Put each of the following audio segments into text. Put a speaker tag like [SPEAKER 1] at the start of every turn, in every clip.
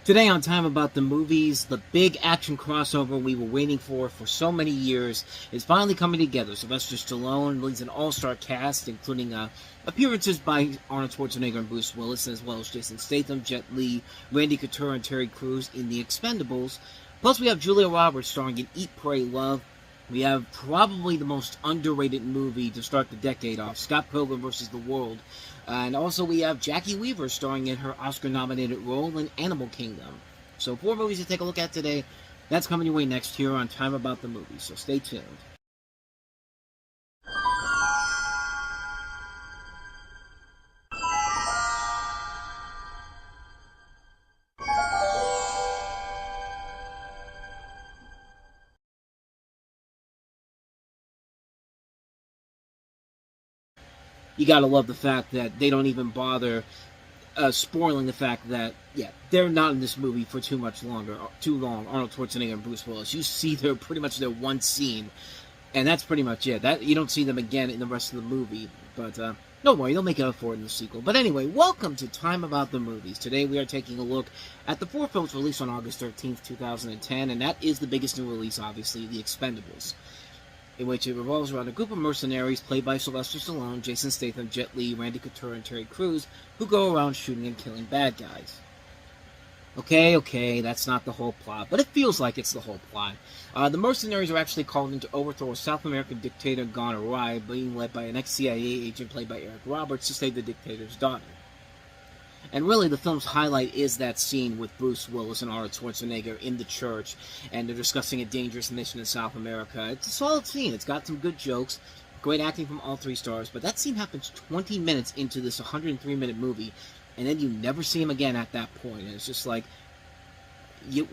[SPEAKER 1] Today on Time About the Movies, the big action crossover we were waiting for so many years is finally coming together. Sylvester Stallone leads an all-star cast, including appearances by Arnold Schwarzenegger and Bruce Willis, as well as Jason Statham, Jet Li, Randy Couture, and Terry Crews in The Expendables. Plus, we have Julia Roberts starring in Eat, Pray, Love. We have probably the most underrated movie to start the decade off, Scott Pilgrim vs. the World. And also we have Jackie Weaver starring in her Oscar-nominated role in Animal Kingdom. So 4 movies to take a look at today. That's coming your way next here on Time About the Movies, so stay tuned. You gotta love the fact that they don't even bother spoiling the fact that, yeah, they're not in this movie for too long, Arnold Schwarzenegger and Bruce Willis. You see pretty much their one scene, and that's pretty much it. You don't see them again in the rest of the movie, but don't worry, they'll make up for it in the sequel. But anyway, welcome to Time About the Movies. Today we are taking a look at the 4 films released on August 13th, 2010, and that is the biggest new release, obviously, The Expendables, in which it revolves around a group of mercenaries played by Sylvester Stallone, Jason Statham, Jet Li, Randy Couture, and Terry Crews, who go around shooting and killing bad guys. Okay, that's not the whole plot, but it feels like it's the whole plot. The mercenaries are actually called in to overthrow a South American dictator gone awry, being led by an ex-CIA agent played by Eric Roberts to save the dictator's daughter. And really, the film's highlight is that scene with Bruce Willis and Arnold Schwarzenegger in the church, and they're discussing a dangerous mission in South America. It's a solid scene. It's got some good jokes, great acting from all 3 stars, but that scene happens 20 minutes into this 103-minute movie, and then you never see him again at that point. And it's just like,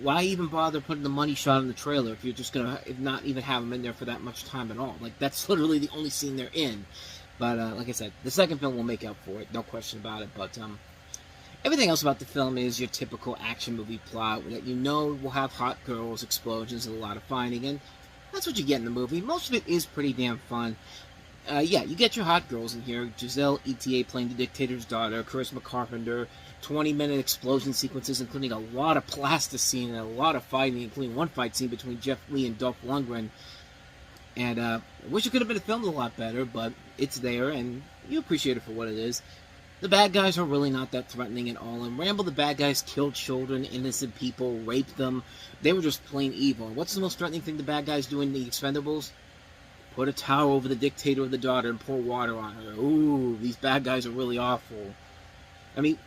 [SPEAKER 1] why even bother putting the money shot in the trailer if you're just going to not even have him in there for that much time at all? Like, that's literally the only scene they're in. But, like I said, the second film will make up for it, no question about it, but, everything else about the film is your typical action movie plot that you know will have hot girls, explosions, and a lot of fighting, and that's what you get in the movie. Most of it is pretty damn fun. Yeah, you get your hot girls in here. Giselle ETA playing the dictator's daughter, Charisma Carpenter, 20-minute explosion sequences, including a lot of plasticine and a lot of fighting, including one fight scene between Jeff Lee and Dolph Lundgren. And I wish it could have been filmed a lot better, but it's there, and you appreciate it for what it is. The bad guys are really not that threatening at all. In Rambo, the bad guys killed children, innocent people, raped them. They were just plain evil. And what's the most threatening thing the bad guys do in The Expendables? Put a towel over the dictator of the daughter and pour water on her. Ooh, these bad guys are really awful. I mean,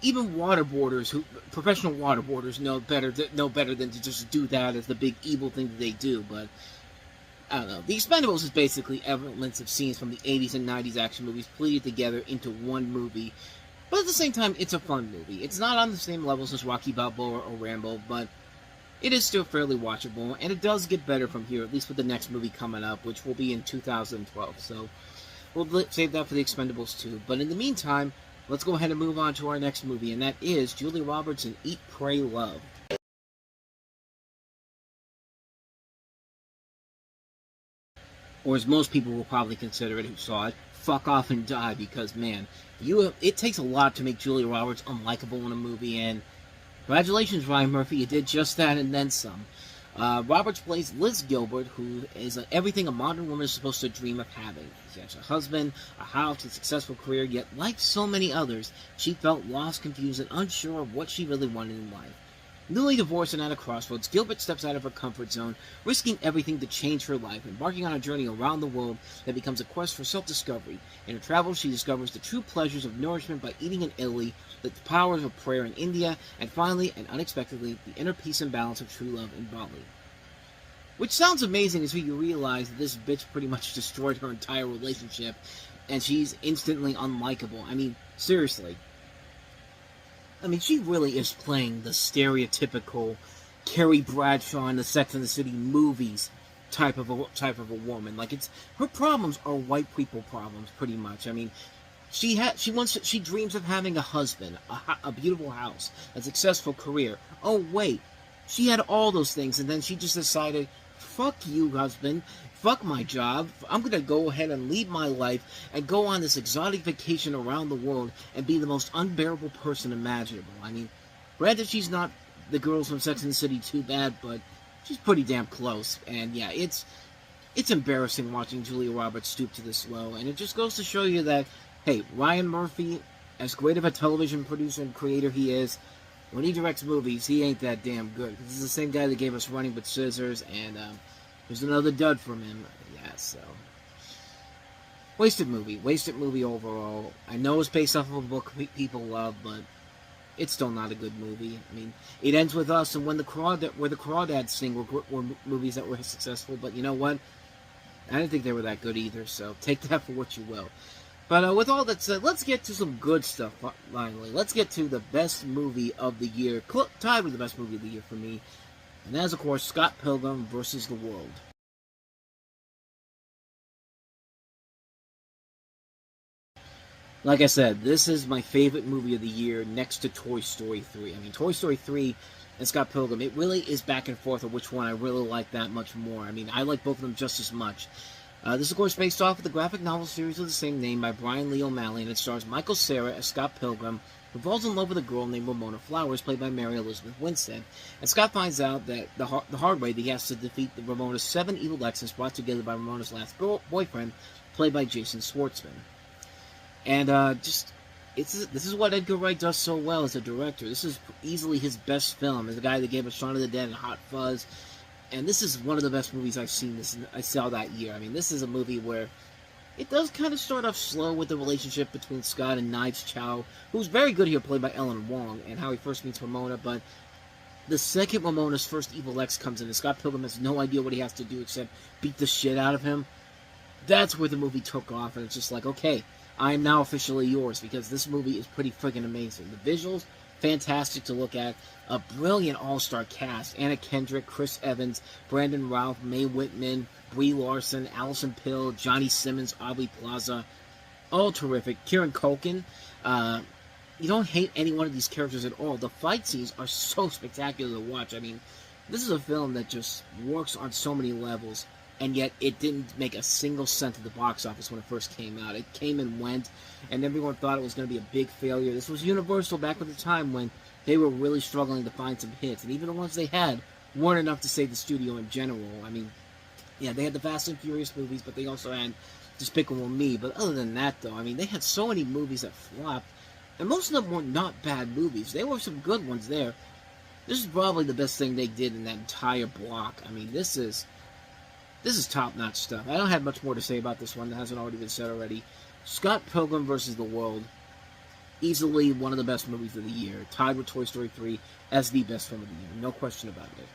[SPEAKER 1] even professional waterboarders know better than to just do that as the big evil thing that they do, but I don't know. The Expendables is basically elements of scenes from the 80s and 90s action movies pleated together into one movie. But at the same time, it's a fun movie. It's not on the same levels as Rocky Balboa or Rambo, but it is still fairly watchable, and it does get better from here, at least with the next movie coming up, which will be in 2012. So we'll save that for The Expendables 2. But in the meantime, let's go ahead and move on to our next movie, and that is Julia Roberts in Eat, Pray, Love. Or as most people will probably consider it who saw it, fuck off and die, because, man, it takes a lot to make Julia Roberts unlikable in a movie, and congratulations, Ryan Murphy, you did just that and then some. Roberts plays Liz Gilbert, who is everything a modern woman is supposed to dream of having. She has a husband, a house, a successful career, yet, like so many others, she felt lost, confused, and unsure of what she really wanted in life. Newly divorced and at a crossroads, Gilbert steps out of her comfort zone, risking everything to change her life, embarking on a journey around the world that becomes a quest for self-discovery. In her travels, she discovers the true pleasures of nourishment by eating in Italy, the powers of prayer in India, and finally, and unexpectedly, the inner peace and balance of true love in Bali. Which sounds amazing until you realize that this bitch pretty much destroyed her entire relationship, and she's instantly unlikable. I mean, seriously. I mean, she really is playing the stereotypical Carrie Bradshaw in the Sex and the City movies type of a woman. Like, her problems are white people problems, pretty much. I mean, she dreams of having a husband, a beautiful house, a successful career. Oh wait, she had all those things, and then she just decided, fuck you, husband. Fuck my job. I'm going to go ahead and leave my life and go on this exotic vacation around the world and be the most unbearable person imaginable. I mean, granted, she's not the girls from Sex and the City too bad, but she's pretty damn close. And yeah, it's embarrassing watching Julia Roberts stoop to this low, and it just goes to show you that, hey, Ryan Murphy, as great of a television producer and creator he is, when he directs movies, he ain't that damn good. This is the same guy that gave us Running with Scissors, and there's another dud from him. Yeah, so wasted movie overall. I know it's based off of a book people love, but it's still not a good movie. I mean, it ends with Us and When the Crawdads Sing were movies that were successful, but you know what? I didn't think they were that good either, so take that for what you will. But with all that said, let's get to some good stuff, finally. Let's get to the best movie of the year, tied with the best movie of the year for me, and that is, of course, Scott Pilgrim vs. the World. Like I said, this is my favorite movie of the year next to Toy Story 3. I mean, Toy Story 3 and Scott Pilgrim, it really is back and forth of which one I really like that much more. I mean, I like both of them just as much. This is, of course, based off of the graphic novel series of the same name by Brian Lee O'Malley, and it stars Michael Cera as Scott Pilgrim, who falls in love with a girl named Ramona Flowers, played by Mary Elizabeth Winstead. And Scott finds out that the hard way that he has to defeat Ramona's 7 evil exes brought together by Ramona's last boyfriend, played by Jason Schwartzman. And this is what Edgar Wright does so well as a director. This is easily his best film. As the guy that gave us Shaun of the Dead and Hot Fuzz. And this is one of the best movies I saw that year. I mean, this is a movie where it does kind of start off slow with the relationship between Scott and Knives Chow, who's very good here, played by Ellen Wong, and how he first meets Ramona. But the second Ramona's first evil ex comes in, and Scott Pilgrim has no idea what he has to do except beat the shit out of him, that's where the movie took off, and it's just like, okay, I am now officially yours, because this movie is pretty freaking amazing. The visuals, fantastic to look at. A brilliant all-star cast. Anna Kendrick, Chris Evans, Brandon Routh, Mae Whitman, Brie Larson, Allison Pill, Johnny Simmons, Aubrey Plaza. All terrific. Kieran Culkin. You don't hate any one of these characters at all. The fight scenes are so spectacular to watch. I mean, this is a film that just works on so many levels. And yet, it didn't make a single cent at the box office when it first came out. It came and went, and everyone thought it was going to be a big failure. This was Universal back at the time when they were really struggling to find some hits. And even the ones they had weren't enough to save the studio in general. I mean, yeah, they had the Fast and Furious movies, but they also had Despicable Me. But other than that, though, I mean, they had so many movies that flopped. And most of them were not bad movies. There were some good ones there. This is probably the best thing they did in that entire block. I mean, this is top-notch stuff. I don't have much more to say about this one that hasn't already been said already. Scott Pilgrim vs. the World, easily one of the best movies of the year, tied with Toy Story 3 as the best film of the year. No question about it.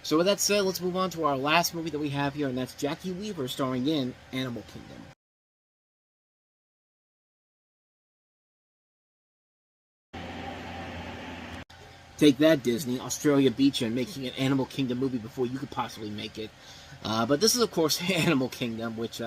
[SPEAKER 1] So with that said, let's move on to our last movie that we have here, and that's Jackie Weaver starring in Animal Kingdom. Take that, Disney. Australia beat you and making an Animal Kingdom movie before you could possibly make it. But this is, of course, Animal Kingdom, which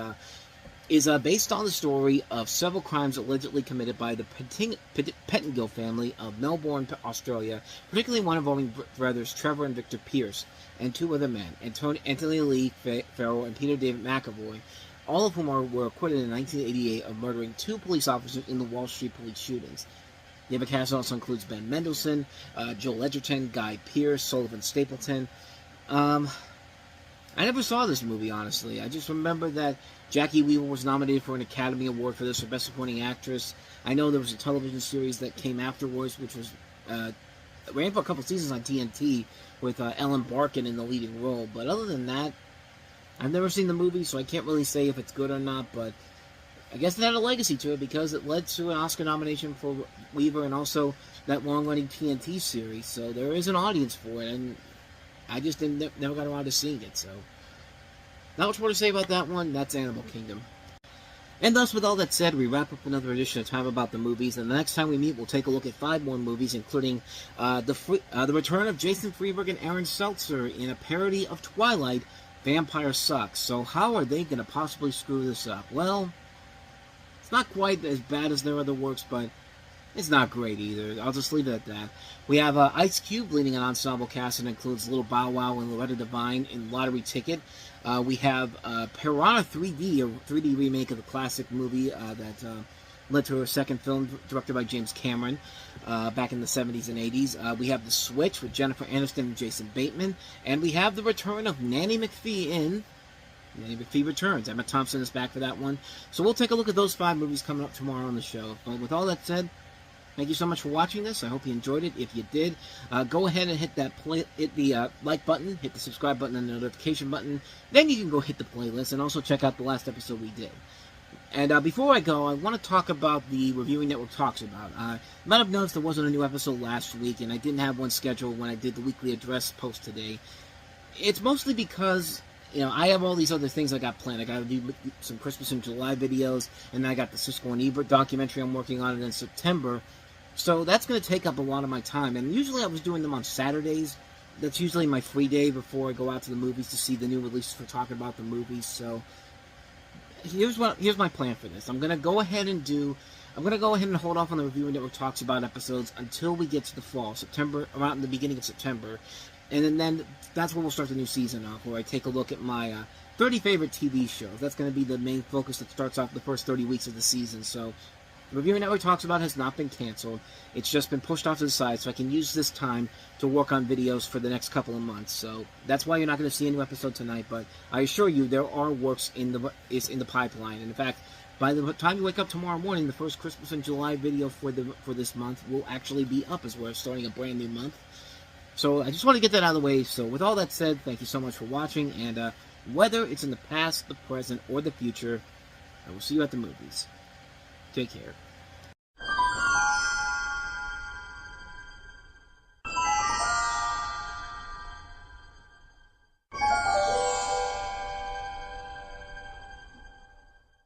[SPEAKER 1] is based on the story of several crimes allegedly committed by the Pettingill family of Melbourne, Australia, particularly one involving brothers Trevor and Victor Pierce, and 2 other men, Anthony Lee Farrell and Peter David McAvoy, all of whom were acquitted in 1988 of murdering 2 police officers in the Wall Street police shootings. The other cast also includes Ben Mendelsohn, Joel Edgerton, Guy Pearce, Sullivan Stapleton. I never saw this movie, honestly. I just remember that Jackie Weaver was nominated for an Academy Award for this, for Best Supporting Actress. I know there was a television series that came afterwards, which was ran for a couple seasons on TNT with Ellen Barkin in the leading role. But other than that, I've never seen the movie, so I can't really say if it's good or not, but I guess it had a legacy to it because it led to an Oscar nomination for Weaver and also that long-running TNT series. So there is an audience for it, and I just never got around to seeing it. So not much more to say about that one. That's Animal Kingdom. And thus, with all that said, we wrap up another edition of Time About the Movies. And the next time we meet, we'll take a look at 5 more movies, including the return of Jason Freeberg and Aaron Seltzer in a parody of Twilight, Vampire Sucks. So how are they going to possibly screw this up? Well, it's not quite as bad as their other works, but it's not great either. I'll just leave it at that. We have Ice Cube leading an ensemble cast that includes Little Bow Wow and Loretta Devine in Lottery Ticket. We have Piranha 3D, a 3D remake of the classic movie that led to her second film, directed by James Cameron, back in the 70s and 80s. We have The Switch with Jennifer Aniston and Jason Bateman, and we have the return of Nanny McPhee in Nanny McPhee Returns. Emma Thompson is back for that one. So we'll take a look at those 5 movies coming up tomorrow on the show. But with all that said, thank you so much for watching this. I hope you enjoyed it. If you did, go ahead and hit the like button, hit the subscribe button, and the notification button. Then you can go hit the playlist and also check out the last episode we did. And before I go, I want to talk about the Reviewing Network Talks About. You might have noticed there wasn't a new episode last week, and I didn't have one scheduled when I did the weekly address post today. It's mostly because, you know, I have all these other things I got planned. I got to do some Christmas in July videos, and then I got the Siskel and Ebert documentary I'm working on in September. So that's going to take up a lot of my time. And usually I was doing them on Saturdays. That's usually my free day before I go out to the movies to see the new releases for talking about the movies. So here's my plan for this. I'm going to go ahead and hold off on the Reviewing Network Talks About episodes until we get to the fall, September, around the beginning of September. And then that's where we'll start the new season off, where I take a look at my 30 favorite TV shows. That's going to be the main focus that starts off the first 30 weeks of the season. So the Reviewing Network Talks About has not been canceled. It's just been pushed off to the side, so I can use this time to work on videos for the next couple of months. So that's why you're not going to see a new episode tonight. But I assure you, there are works in the pipeline. And in fact, by the time you wake up tomorrow morning, the first Christmas in July video for this month will actually be up, as we're starting a brand new month. So I just want to get that out of the way. So with all that said, thank you so much for watching. And whether it's in the past, the present, or the future, I will see you at the movies. Take care.